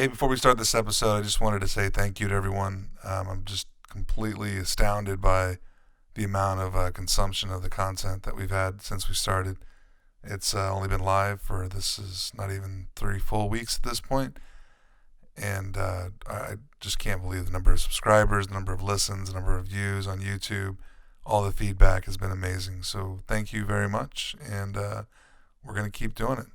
Hey, before we start this episode, I just wanted to say thank you to everyone. I'm just completely astounded by the amount of consumption of the content that we've had since we started. It's only been live for this is not even 3 full weeks at this point, and I just can't believe the number of subscribers, the number of listens, the number of views on YouTube. All the feedback has been amazing. So thank you very much, and we're going to keep doing it.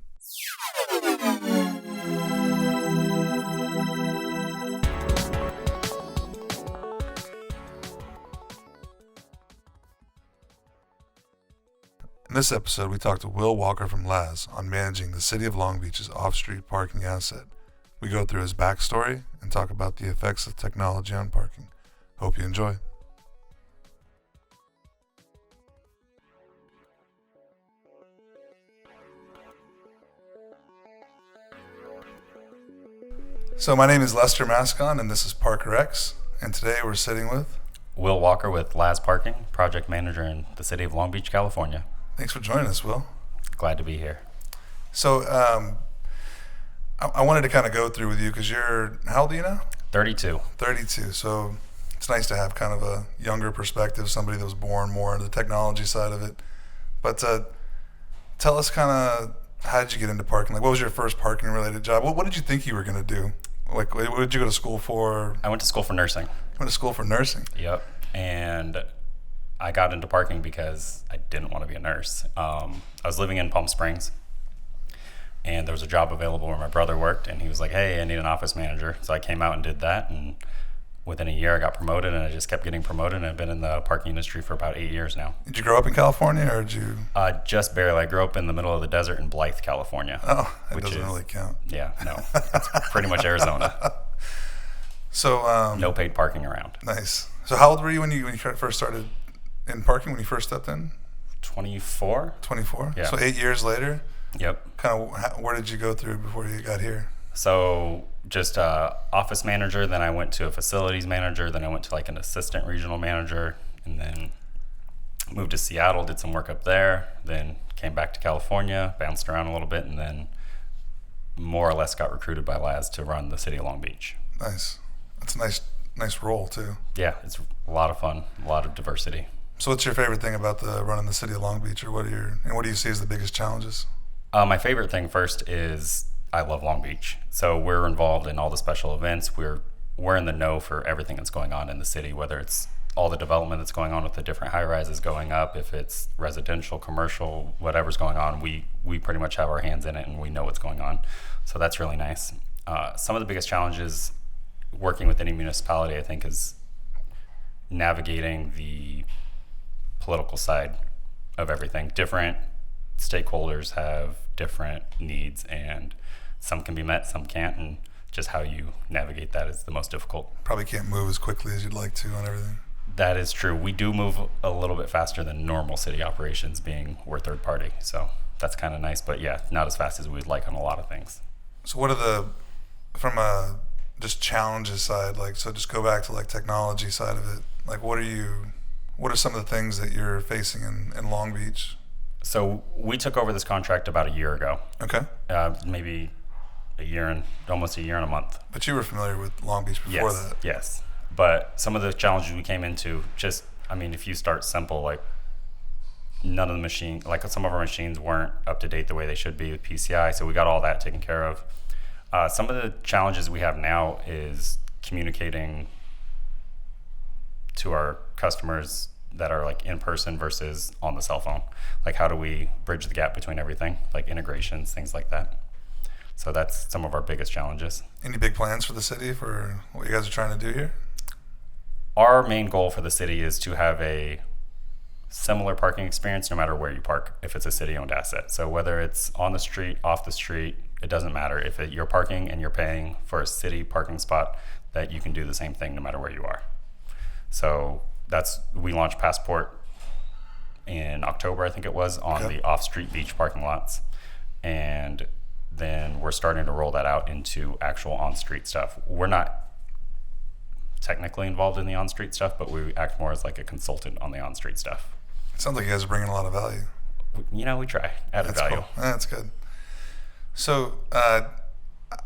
In this episode, we talked to Will Walker from LAZ on managing the City of Long Beach's off-street parking asset. We go through his backstory and talk about the effects of technology on parking. Hope you enjoy. So my name is Lester Mascon, and this is Parker X, and today we're sitting with Will Walker with LAZ Parking, project manager in the City of Long Beach, California. Thanks for joining us, Will. Glad to be here. So I wanted to kind of go through with you because how old are you now? 32. 32. So it's nice to have kind of a younger perspective, somebody that was born more into the technology side of it. But tell us kind of, how did you get into parking? Like, what was your first parking related job? What did you think you were going to do? Like, what did you go to school for? I went to school for nursing. Went to school for nursing? Yep. And I got into parking because I didn't want to be a nurse. I was living in Palm Springs, and there was a job available where my brother worked, and he was like, hey, I need an office manager. So I came out and did that, and within a year I got promoted, and I just kept getting promoted, and I've been in the parking industry for about 8 years now. Did you grow up in California, or did you? Just barely. I grew up in the middle of the desert in Blythe, California. Oh, that doesn't really count. Yeah, no. It's pretty much Arizona. So no paid parking around. Nice. So how old were you when you first started in parking, when you first stepped in? 24. 24? Yeah. So 8 years later? Yep. Kind of, where did you go through before you got here? So just office manager, then I went to a facilities manager, then I went to like an assistant regional manager, and then moved to Seattle, did some work up there, then came back to California, bounced around a little bit, and then more or less got recruited by LAZ to run the City of Long Beach. Nice. That's a nice role too. Yeah, it's a lot of fun, a lot of diversity. So what's your favorite thing about running the City of Long Beach, or what do you see as the biggest challenges? My favorite thing first is I love Long Beach. So we're involved in all the special events. We're in the know for everything that's going on in the city, whether it's all the development that's going on with the different high rises going up, if it's residential, commercial, whatever's going on, we pretty much have our hands in it and we know what's going on. So that's really nice. Some of the biggest challenges working with any municipality, I think, is navigating the political side of everything. Different stakeholders have different needs, and some can be met, some can't, and just how you navigate that is the most difficult. Probably can't move as quickly as you'd like to on everything. That is true. We do move a little bit faster than normal city operations, being we're third party, so that's kind of nice, but yeah, not as fast as we'd like on a lot of things. So what are from a just challenges side, like, so just go back to like technology side of it, like what are some of the things that you're facing in Long Beach? So we took over this contract about a year ago. Okay. Maybe almost a year and a month. But you were familiar with Long Beach before that. Yes. But some of the challenges we came into, if you start simple, like none of the some of our machines weren't up to date the way they should be with PCI, so we got all that taken care of. Some of the challenges we have now is communicating to our customers that are like in person versus on the cell phone. Like, how do we bridge the gap between everything, like integrations, things like that. So that's some of our biggest challenges. Any big plans for the city for what you guys are trying to do here? Our main goal for the city is to have a similar parking experience no matter where you park, if it's a city-owned asset. So whether it's on the street, off the street, it doesn't matter. If you're parking and you're paying for a city parking spot, that you can do the same thing no matter where you are. So we launched Passport in October, I think it was, on the off-street beach parking lots. And then we're starting to roll that out into actual on-street stuff. We're not technically involved in the on-street stuff, but we act more as like a consultant on the on-street stuff. It sounds like you guys are bringing a lot of value. We try. Added value. Cool. That's good. So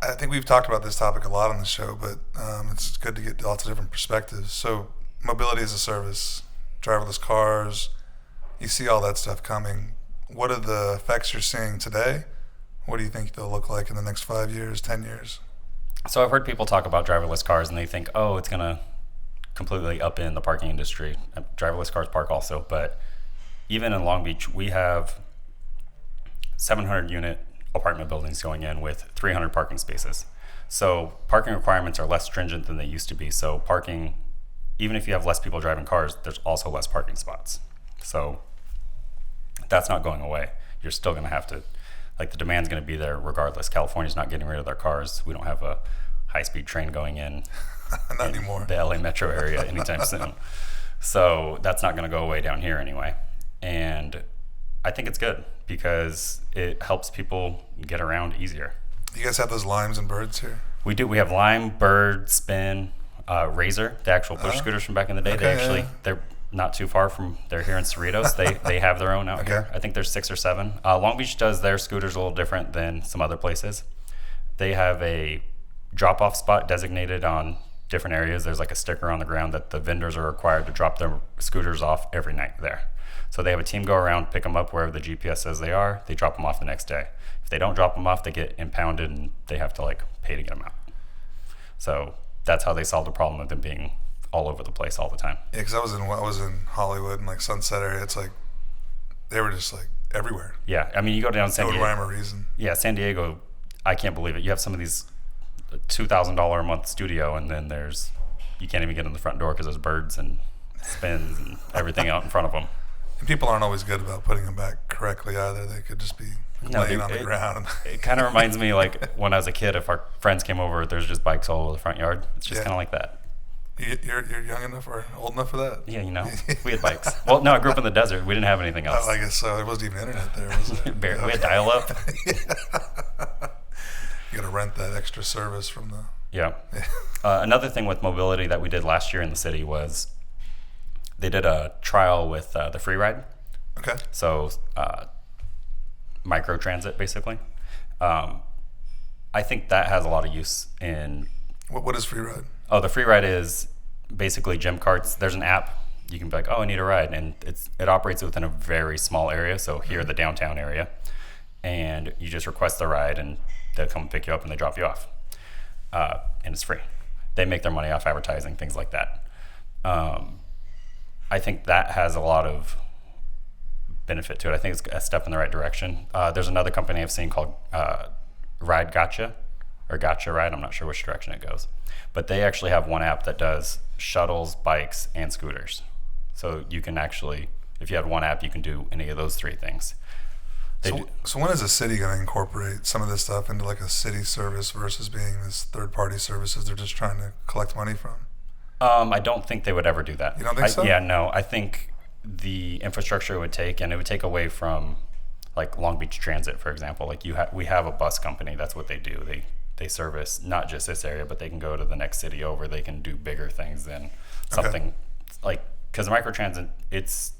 I think we've talked about this topic a lot on the show, but it's good to get lots of different perspectives. So, mobility as a service, driverless cars, you see all that stuff coming. What are the effects you're seeing today? What do you think they'll look like in the next 5 years, 10 years? So I've heard people talk about driverless cars and they think, oh, it's going to completely upend the parking industry. Driverless cars park also, but even in Long Beach, we have 700 unit apartment buildings going in with 300 parking spaces. So parking requirements are less stringent than they used to be. So parking, even if you have less people driving cars, there's also less parking spots. So that's not going away. You're still going to have to, like, the demand's going to be there regardless. California's not getting rid of their cars. We don't have a high-speed train going in Not anymore. the LA metro area anytime soon. So that's not going to go away down here anyway. And I think it's good because it helps people get around easier. You guys have those limes and birds here? We do. We have Lime, Bird, Spin, Razor, the actual push scooters from back in the day. Okay, They're not too far from, they're here in Cerritos. They have their own out here. I think there's 6 or 7. Long Beach does their scooters a little different than some other places. They have a drop-off spot designated on different areas. There's like a sticker on the ground that the vendors are required to drop their scooters off every night there. So they have a team go around, pick them up wherever the GPS says they are. They drop them off the next day. If they don't drop them off, they get impounded and they have to like pay to get them out. So that's how they solve the problem of them being all over the place all the time. Yeah, because I was in Hollywood and like Sunset area. It's like they were just like everywhere. Yeah, I mean, you go down San Diego. No rhyme or reason. Yeah, San Diego, I can't believe it. You have some of these $2,000 a month studio, and then you can't even get in the front door because there's birds and spins and everything out in front of them. And people aren't always good about putting them back correctly either. They could just be laying on the ground. It kind of reminds me like when I was a kid, if our friends came over, there's just bikes all over the front yard. It's just kind of like that. You're young enough or old enough for that? Yeah, we had bikes. Well, no, I grew up in the desert. We didn't have anything else. Oh, I guess so. There wasn't even internet there, was there? We had dial-up. You got to rent that extra service from the... Yeah. Another thing with mobility that we did last year in the city was they did a trial with the free ride. Okay. So micro transit, basically. I think that has a lot of use in... What is free ride? Oh, the free ride is basically gym carts. There's an app. You can be like, oh, I need a ride. And it operates within a very small area. So here, the downtown area. And you just request the ride and they'll come pick you up and they drop you off. And it's free. They make their money off advertising, things like that. I think that has a lot of benefit to it. I think it's a step in the right direction. There's another company I've seen called Ride Gotcha or Gotcha Ride. I'm not sure which direction it goes. But they actually have one app that does shuttles, bikes, and scooters. So you can actually, if you have one app, you can do any of those 3 things. So when is the city going to incorporate some of this stuff into like a city service versus being this third-party services they're just trying to collect money from? I don't think they would ever do that. You don't think so? Yeah, no. I think the infrastructure it would take, and it would take away from like Long Beach Transit, for example. Like we have a bus company. That's what they do. They service not just this area, but they can go to the next city over. They can do bigger things than something like, because microtransit, it's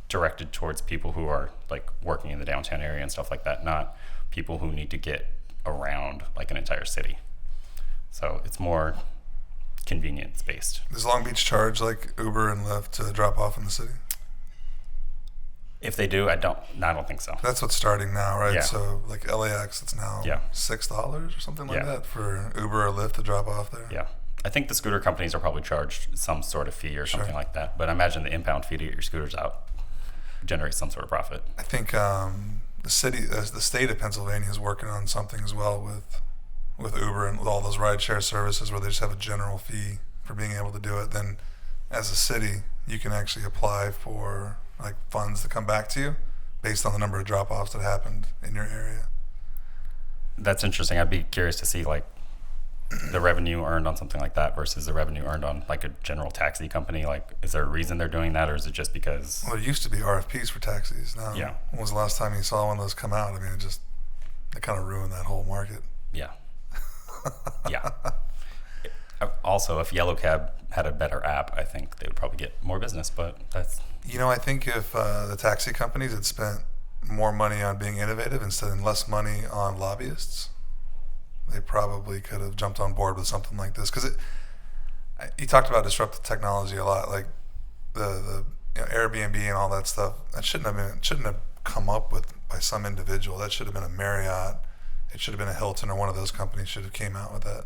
directed towards people who are like working in the downtown area and stuff like that, not people who need to get around like an entire city. So it's more convenience based. Does Long Beach charge like Uber and Lyft to drop off in the city? If they do, I don't think so. That's what's starting now, right? Yeah. So like LAX, it's now $6 or something like that for Uber or Lyft to drop off there. Yeah. I think the scooter companies are probably charged some sort of fee or something like that. But I imagine the impound fee to get your scooters out generates some sort of profit. I think the state of Pennsylvania is working on something as well with Uber and with all those rideshare services where they just have a general fee for being able to do it. Then as a city, you can actually apply for like funds to come back to you based on the number of drop-offs that happened in your area. That's interesting. I'd be curious to see like the revenue earned on something like that versus the revenue earned on like a general taxi company. Like, is there a reason they're doing that, or is it just because? Well, there used to be RFPs for taxis. Now, when was the last time you saw one of those come out? I mean, it kind of ruined that whole market. Yeah. Yeah. Also, if Yellow Cab had a better app, I think they would probably get more business, but that's... I think if the taxi companies had spent more money on being innovative instead of less money on lobbyists, they probably could have jumped on board with something like this. Because you talked about disruptive technology a lot, like the Airbnb and all that stuff. That shouldn't have come up with by some individual. That should have been a Marriott. It should have been a Hilton, or one of those companies should have came out with that.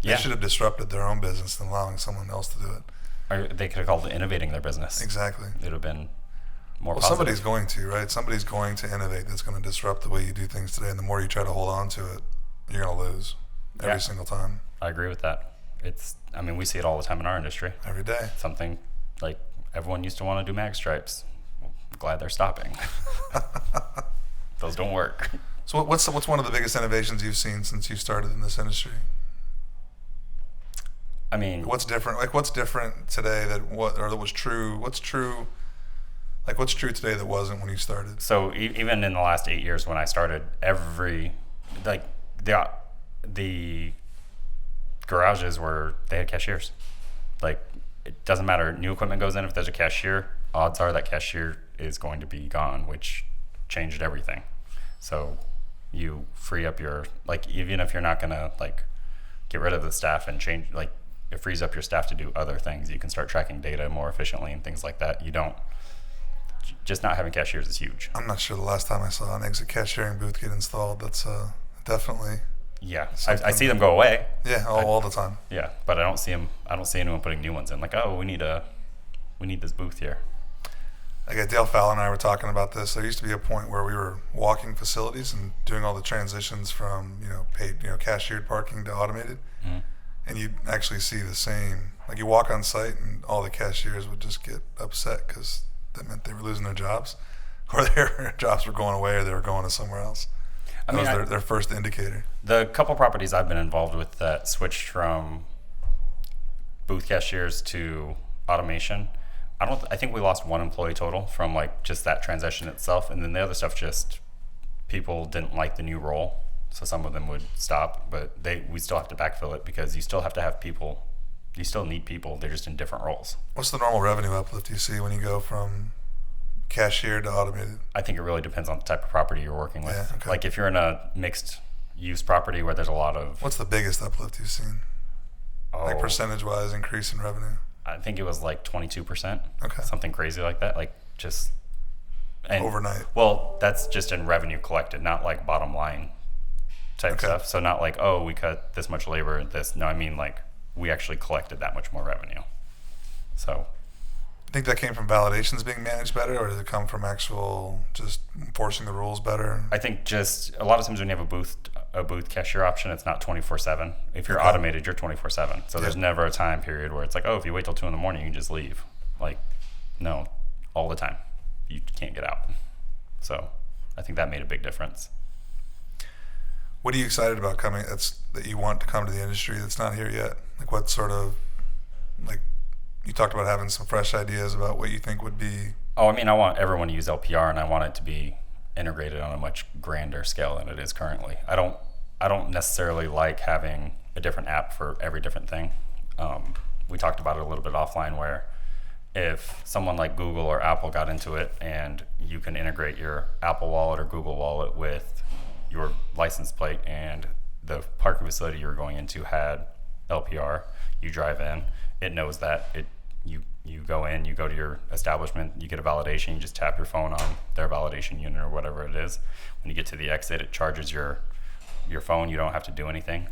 They should have disrupted their own business and allowing someone else to do it. Or they could have called it innovating their business. Exactly. It would have been more well, positive. somebody's going to, right? Somebody's going to innovate that's going to disrupt the way you do things today. And the more you try to hold on to it, you're going to lose every single time. I agree with that. We see it all the time in our industry. Every day. Something like everyone used to want to do mag stripes. I'm glad they're stopping. Those don't work. So what's one of the biggest innovations you've seen since you started in this industry? I mean, what's different? Like, what's different today that was true? What's true? Like, what's true today that wasn't when you started? So even in the last 8 years when I started, the garages they had cashiers. Like, it doesn't matter. New equipment goes in. If there's a cashier, odds are that cashier is going to be gone, which changed everything. So you free up even if you're not going to get rid of the staff and change, it frees up your staff to do other things. You can start tracking data more efficiently and things like that. Just not having cashiers is huge. I'm not sure the last time I saw an exit cashiering booth get installed. That's definitely. Yeah, I see them go away. Yeah, all the time. Yeah, but I don't see anyone putting new ones in. Like, oh, we need this booth here. Like, Dale Fowler and I were talking about this. There used to be a point where we were walking facilities and doing all the transitions from paid cashiered parking to automated, and you'd actually see the same. Like, you walk on site and all the cashiers would just get upset because that meant they were losing their jobs, or their jobs were going away, or they were going to somewhere else. That was their first indicator. The couple properties I've been involved with that switched from booth cashiers to automation, I think we lost one employee total from just that transition itself, and then the other stuff just people didn't like the new role, so some of them would stop, but we still have to backfill it because you still have to have people. You still need people. They're just in different roles. What's the normal revenue uplift you see when you go from cashier to automated? I think it really depends on the type of property you're working with. Yeah, okay. Like if you're in a mixed use property where there's a lot of... What's the biggest uplift you've seen? Like percentage-wise increase in revenue? I think it was 22%. Okay. Something crazy like that. Overnight. Well, that's just in revenue collected, not bottom line type stuff. So not we cut this much labor, No, I mean we actually collected that much more revenue. So... I think that came from validations being managed better, or did it come from actual just enforcing the rules better? I think just a lot of times when you have a booth cashier option, it's not 24/7. If you're automated, you're 24/7. So there's never a time period where it's if you wait till 2 a.m, you can just leave. No, all the time. You can't get out. So I think that made a big difference. What are you excited about that you want to come to the industry that's not here yet? What sort of you talked about having some fresh ideas about what you think would be. I want everyone to use LPR, and I want it to be integrated on a much grander scale than it is currently. I don't necessarily like having a different app for every different thing. We talked about it a little bit offline, where if someone like Google or Apple got into it and you can integrate your Apple Wallet or Google Wallet with your license plate, and the parking facility you're going into had LPR, you drive in, it knows that you go in, you go to your establishment, you get a validation, you just tap your phone on their validation unit or whatever it is. When you get to the exit, it charges your phone. You don't have to do anything.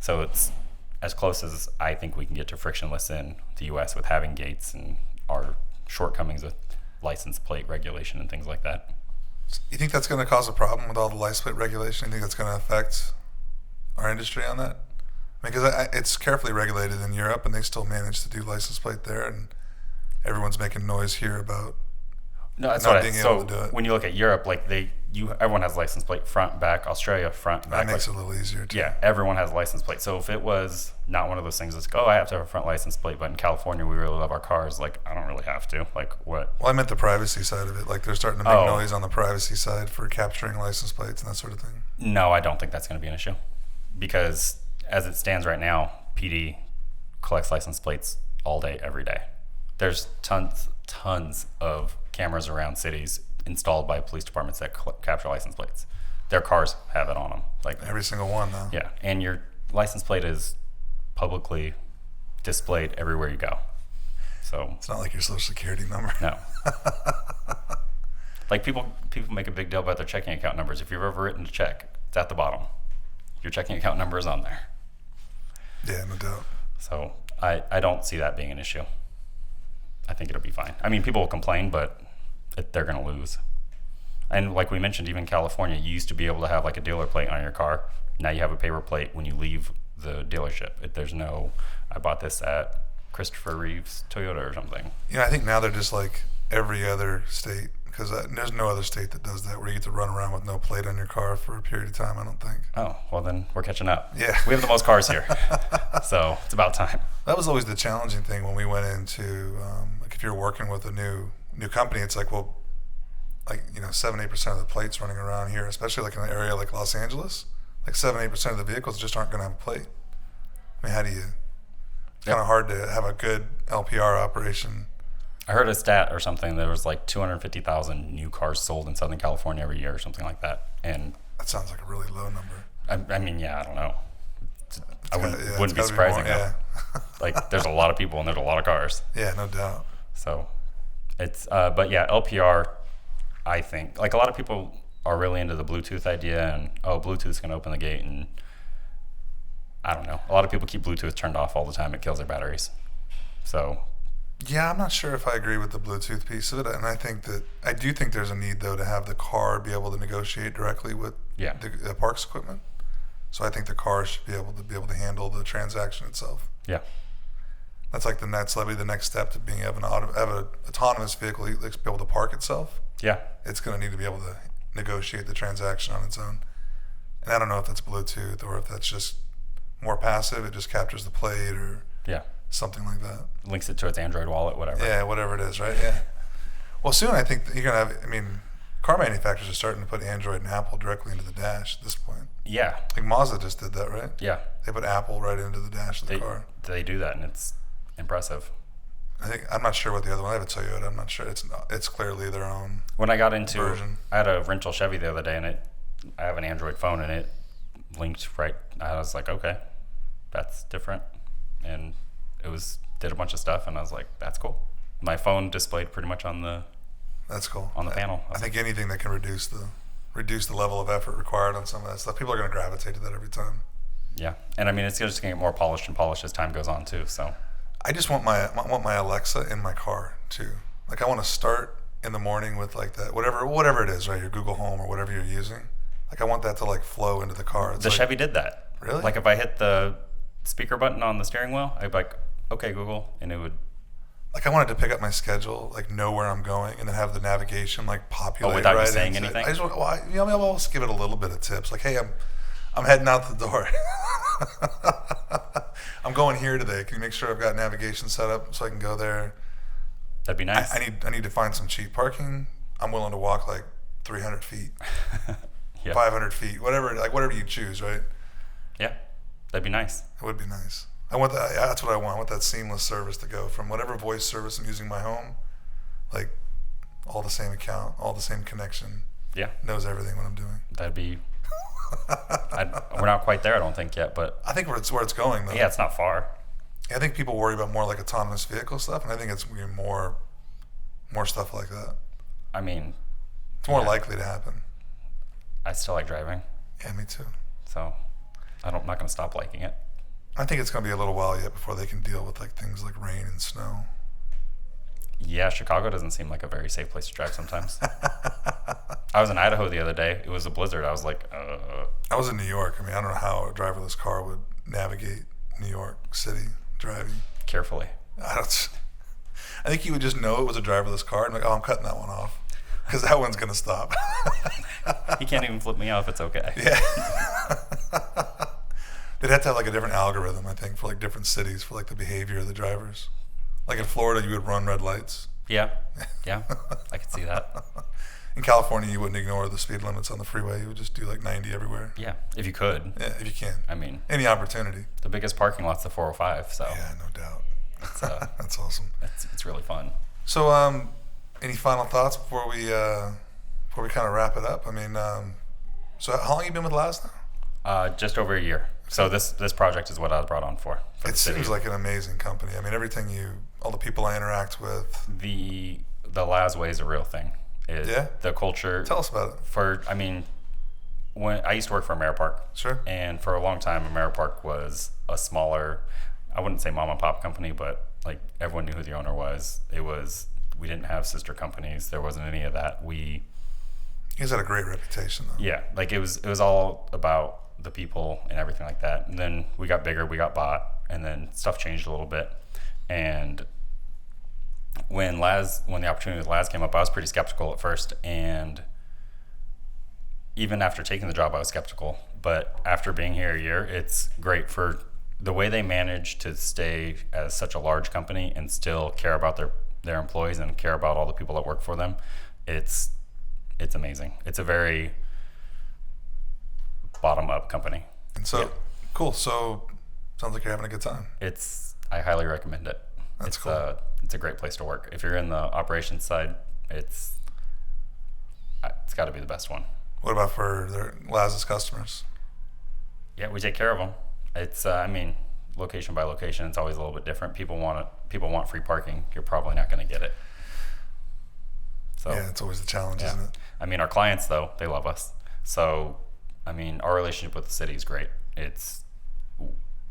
So it's as close as I think we can get to frictionless in the U.S. with having gates and our shortcomings with license plate regulation and things like that. You think that's going to cause a problem with all the license plate regulation? You think that's going to affect our industry on that? Because it's carefully regulated in Europe, and they still manage to do license plate there, and everyone's making noise here about not being able to do it. When you look at Europe, everyone has license plate front, back. Australia, front, back. That makes it a little easier too. Yeah, everyone has license plate. So if it was not one of those things that's I have to have a front license plate, but in California we really love our cars. I don't really have to. What? Well, I meant the privacy side of it. They're starting to make noise on the privacy side for capturing license plates and that sort of thing. No, I don't think that's going to be an issue, because as it stands right now, PD collects license plates all day, every day. There's tons of cameras around cities installed by police departments that capture license plates. Their cars have it on them. Like Every single one, though. yeah, and your license plate is publicly displayed everywhere you go. So It's not like your social security number. no. Like people make a big deal about their checking account numbers. If you've ever written a check, it's at the bottom. Your checking account number is on there. Yeah, no doubt. So I don't see that being an issue. I think it'll be fine. I mean, people will complain, but they're going to lose. And like we mentioned, even in California, you used to be able to have like a dealer plate on your car. Now you have a paper plate when you leave the dealership. There's no, I bought this at Christopher Reeves Toyota or something. I think now they're just like every other state, because there's no other state that does that, where you get to run around with no plate on your car for a period of time, I don't think. Oh, well then we're catching up. Yeah. We have the most cars here. So it's about time. That was always the challenging thing when we went into, like if you're working with a new company, it's like, well, like, 7-8% of the plates running around here, especially like in an area like Los Angeles, like 7-8% of the vehicles just aren't going to have a plate. I mean, how do you, it's kind of hard to have a good LPR operation. I heard a stat or something. There was like 250,000 new cars sold in Southern California every year or something like that. And That sounds like a really low number. I mean, yeah, I don't know. I wouldn't it's be gotta surprising. more, yeah. Like there's a lot of people and there's a lot of cars. Yeah, no doubt. So it's, but yeah, LPR, I think, like a lot of people are really into the Bluetooth idea and, oh, Bluetooth's going to open the gate. And I don't know. A lot of people keep Bluetooth turned off all the time. It kills their batteries. So Yeah, I'm not sure if I agree with the Bluetooth piece of it, and I do think there's a need though to have the car be able to negotiate directly with yeah, the parks equipment. So I think the car should be able to handle the transaction itself. yeah, That's like that'll be the next step to being have an autonomous vehicle that's be able to park itself. yeah. It's going to need to be able to negotiate the transaction on its own. And I don't know if that's Bluetooth or if that's just more passive. It just captures the plate or Yeah. something like that. Links it to its Android wallet, whatever. Yeah, whatever it is, right? Yeah. Well, soon I think that you're going to have, I mean, car manufacturers are starting to put Android and Apple directly into the dash at this point. Yeah. Like Mazda just did that, right? Yeah. They put Apple right into the dash of the car. They do that, and it's impressive. I'm not sure what the other one. I have a Toyota. I'm not sure. It's clearly their own When I got into, version. I had a rental Chevy the other day, and I have an Android phone, and it linked right. I was like, okay, that's different, and did a bunch of stuff, and I was like, that's cool. My phone displayed pretty much on the That's cool. panel. I think anything that can reduce the level of effort required on some of that stuff, people are going to gravitate to that every time. Yeah, and I mean it's just gonna get more polished and polished as time goes on too. So I just want my Alexa in my car too. Like I want to start in the morning with like that whatever it is, right? Your Google Home or whatever you're using. Like I want that to like flow into the car. It's the like, Chevy did that. Really? Like if I hit the speaker button on the steering wheel, I'd be like, okay, Google, and it would. Like I wanted to pick up my schedule, like know where I'm going, and then have the navigation like populate without you right saying into it. anything? I just want, maybe I'll also give it a little bit of tips. Like, hey, I'm heading out the door. I'm going here today. Can you make sure I've got navigation set up so I can go there? That'd be nice. I need to find some cheap parking. I'm willing to walk like 300 feet, Yeah. 500 feet, whatever you choose, right? Yeah, that'd be nice. It would be nice. I want that. That's what I want. I want that seamless service to go from whatever voice service I'm using in my home, like all the same account, all the same connection. Yeah, Knows everything what I'm doing. that'd be. We're not quite there, I don't think yet, but I think where it's going though. yeah, it's not far. I think people worry about more like autonomous vehicle stuff, and I think it's going to be more stuff like that. I mean, It's more Yeah. likely to happen. I still like driving, Yeah, me too. so I'm not gonna stop liking it. I think it's going to be a little while yet before they can deal with like things like rain and snow. Yeah, Chicago doesn't seem like a very safe place to drive sometimes. I was in Idaho the other day. It was a blizzard. I was like, I was in New York. I mean, I don't know how a driverless car would navigate New York City driving. carefully. I think he would just know it was a driverless car and like, oh, I'm cutting that one off because that one's going to stop. He can't even flip me off. It's okay. Yeah. They'd have to have like a different algorithm, I think, for like different cities for like the behavior of the drivers. Like in Florida, you would run red lights. Yeah, I could see that. In California, you wouldn't ignore the speed limits on the freeway. You would just do like 90 everywhere. Yeah, if you could. Yeah, if you can. I mean, Any opportunity. the biggest parking lot's the 405, so Yeah, no doubt. it's That's awesome. it's really fun. So, any final thoughts before we kind of wrap it up? I mean, So how long have you been with LAZ now? Just over a year. So this project is what I was brought on for It the city. seems like an amazing company. I mean, all the people I interact with. The LAZ way is a real thing. Yeah? The culture. Tell us about it. When I used to work for AmeriPark. Sure. And for a long time, AmeriPark was a smaller, I wouldn't say mom and pop company, but like everyone knew who the owner was. We didn't have sister companies. There wasn't any of that. He's had a great reputation, though. Yeah, like it was all about the people and everything like that. And then we got bigger, we got bought, and then stuff changed a little bit. And when the opportunity with LAZ came up, I was pretty skeptical at first, and even after taking the job, I was skeptical. But after being here a year, it's great for the way they manage to stay as such a large company and still care about their employees and care about all the people that work for them. It's amazing. It's a very bottom up company. And so, cool. So, sounds like you're having a good time. I highly recommend it. That's cool. It's a great place to work. If you're in the operations side, it's got to be the best one. What about for LAZ's customers? Yeah, we take care of them. It's location by location, it's always a little bit different. People want free parking. You're probably not going to get it. So yeah, it's always the challenge, isn't it? I mean, our clients though, they love us. So, I mean, our relationship with the city is great.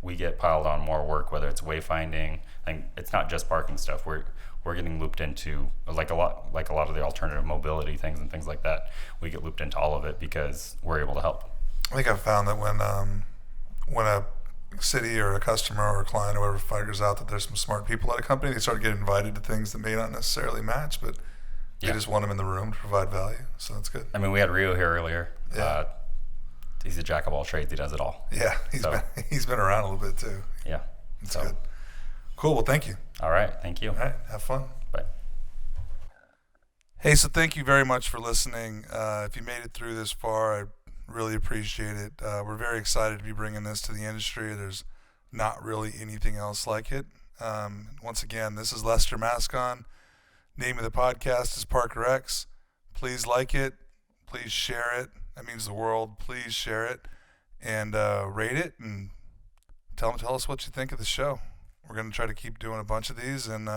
We get piled on more work, whether it's wayfinding. I think it's not just parking stuff. We're getting looped into like a lot of the alternative mobility things and things like that. We get looped into all of it because we're able to help. I think I've found that when a city or a customer or a client or whoever figures out that there's some smart people at a company, they start getting invited to things that may not necessarily match, but they just want them in the room to provide value. So that's good. I mean, we had Rio here earlier. Yeah. He's a jack of all trades. He does it all. Yeah, he's been around a little bit too. Yeah. That's good. Cool. Well, thank you. All right. Thank you. All right. Have fun. Bye. Hey, so thank you very much for listening. If you made it through this far, I really appreciate it. We're very excited to be bringing this to the industry. There's not really anything else like it. Once again, this is Lester Mascon. Name of the podcast is Parker X. Please like it. Please share it. That means the world. Please share it and rate it and tell us what you think of the show. We're going to try to keep doing a bunch of these, and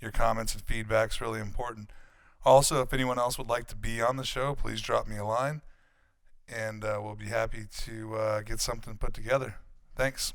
your comments and feedback is really important. Also, if anyone else would like to be on the show, please drop me a line, and we'll be happy to get something put together. Thanks.